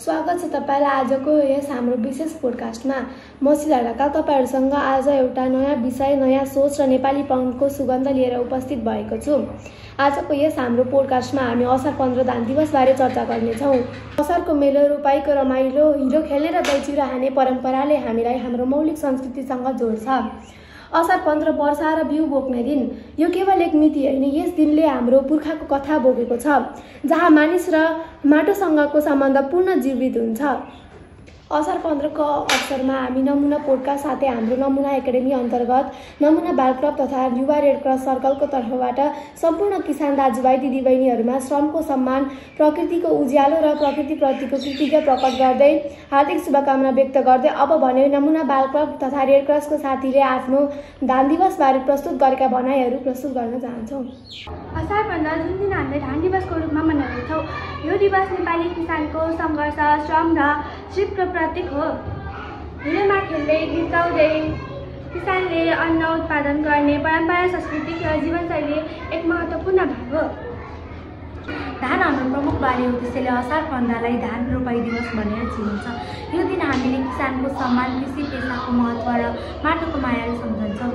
स्वागत छ तपाईलाई आजको यस हाम्रो विशेष पोडकास्टमा। म शीला ढकाल तपाईहरुसँग आज एउटा नयाँ विषय, नयाँ सोच र नेपालीपनको सुगन्ध लिएर उपस्थित भएको छु। आजको यस हाम्रो पोडकास्टमा हामी असार 15 दान दिवस बारे चर्चा गर्नेछौँ। असारको मेलो, रोपाईको रमाइलो, हिलो खेल्ने र दही चिउरा खाने परम्पराले हामीलाई हाम्रो मौलिक संस्कृतिसँग जोड्छ। असार 15 वर्षा र बिउ बोक्ने दिन। यो केवल एक मिति होइन, यस दिनले हाम्रो पुर्खाको कथा बोकेको छ, जहाँ मानिस र माटोसँगको सम्बन्ध पूर्ण जीवित हुन्छ। असार 15 को अवसरमा हामी नमुना पोडकास्ट साथै हाम्रो नमुना एकाडेमी अन्तर्गत नमुना बाल क्लब तथा युवा रेड क्रस सर्कलको तर्फबाट सम्पूर्ण किसान दाजुभाइ दिदीबहिनीहरूमा श्रमको सम्मान, प्रकृतिको उज्यालो र प्रकृतिप्रतिको कृतज्ञता प्रकट गर्दै हार्दिक शुभकामना व्यक्त गर्दै अब भने नमुना बाल क्लब तथा रेड क्रसको साथीले आफ्नो दान दिवसबारे प्रस्तुत गरेका भनाइहरू प्रस्तुत गर्न चाहन्छौँ। असार 15 जुन दिन हामीले धान दिवसको रूपमा मनाउँछौँ। यो दिवस नेपाली किसानको सङ्घर्ष, श्रम र सिपको प्रतीक हो। हिलोमा खेल्दै, गीत गाउँदै किसानले अन्न उत्पादन गर्ने परम्परा, सांस्कृतिक र जीवनशैली एक महत्त्वपूर्ण भाग हो। धान हाम्रो प्रमुख बाली हो, त्यसैले असार 15 लाई धान रोपाई दिवस भनेर चिनिन्छ। यो दिन हामीले किसानको सम्मान, कृषि पेसाको महत्त्व र माटोको मायाले सम्झन्छौँ।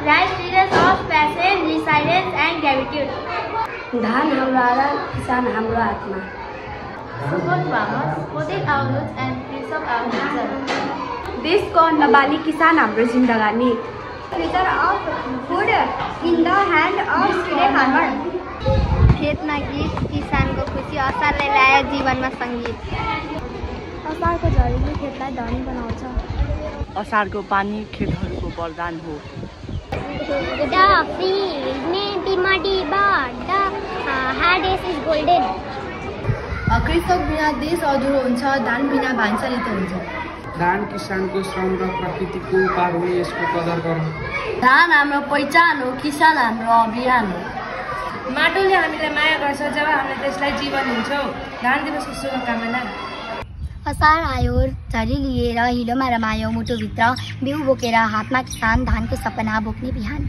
Life teaches of patience, resilience and gratitude. धान हाम्रो आधार, किसान हाम्रो आत्मा। Support farmers, protect our roots and preserve our nature. देशको अन्नबाली किसान हाम्रो जिन्दगानी। Future of food in the hand of the farmer. खेतमा गीत, किसानको खुसी, असारले ल्यायो जीवनमा सङ्गीत। असारको झरीले खेतलाई धनी बनाउँछ। असारको पानी खेतहरूको वरदान हो। The field may be muddy, but the harvest is golden. कृषक बिना देश अधुरो हुन्छ, धान बिना भान्सा रितो हुन्छ। धान किसानको श्रम र प्रकृतिको उपहार हो, यसको कदर गरौँ। धान हाम्रो पहिचान हो, किसान हाम्रो अभियान हो। माटोले हामीलाई माया गर्छ जब हामीले त्यसलाई जीवन दिन्छौँ। धान दिवसको शुभकामना। असार आयो, झरी लिएर हिलोमा रमायो, मुटुभित्र बिउ बोकेर हातमा किसान धानको सपना बोक्ने बिहान।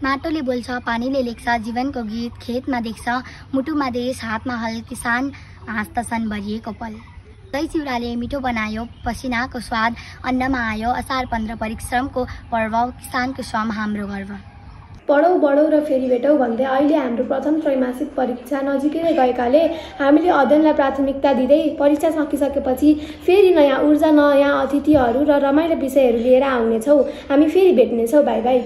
माटोले बोल्छ, पानीले लेख्छ जीवनको गीत, खेतमा देख्छ मुटुमा देश, हातमा हल, किसान हाँस्दछन् भरिएको पल। दही चिउराले मिठो बनायो, पसिनाको स्वाद अन्नमा आयो। असार 15 परिश्रमको पर्व, किसानको श्रम हाम्रो गर्व। पढौँ बढौँ र फेरि भेटौँ भन्दै अहिले हाम्रो प्रथम त्रैमासिक परीक्षा नजिकै गएकाले हामीले अध्ययनलाई प्राथमिकता दिँदै परीक्षा सकिसकेपछि फेरि नयाँ ऊर्जा, नयाँ अतिथिहरू र रमाइलो विषयहरू लिएर आउनेछौँ। हामी फेरि भेट्नेछौँ। By by.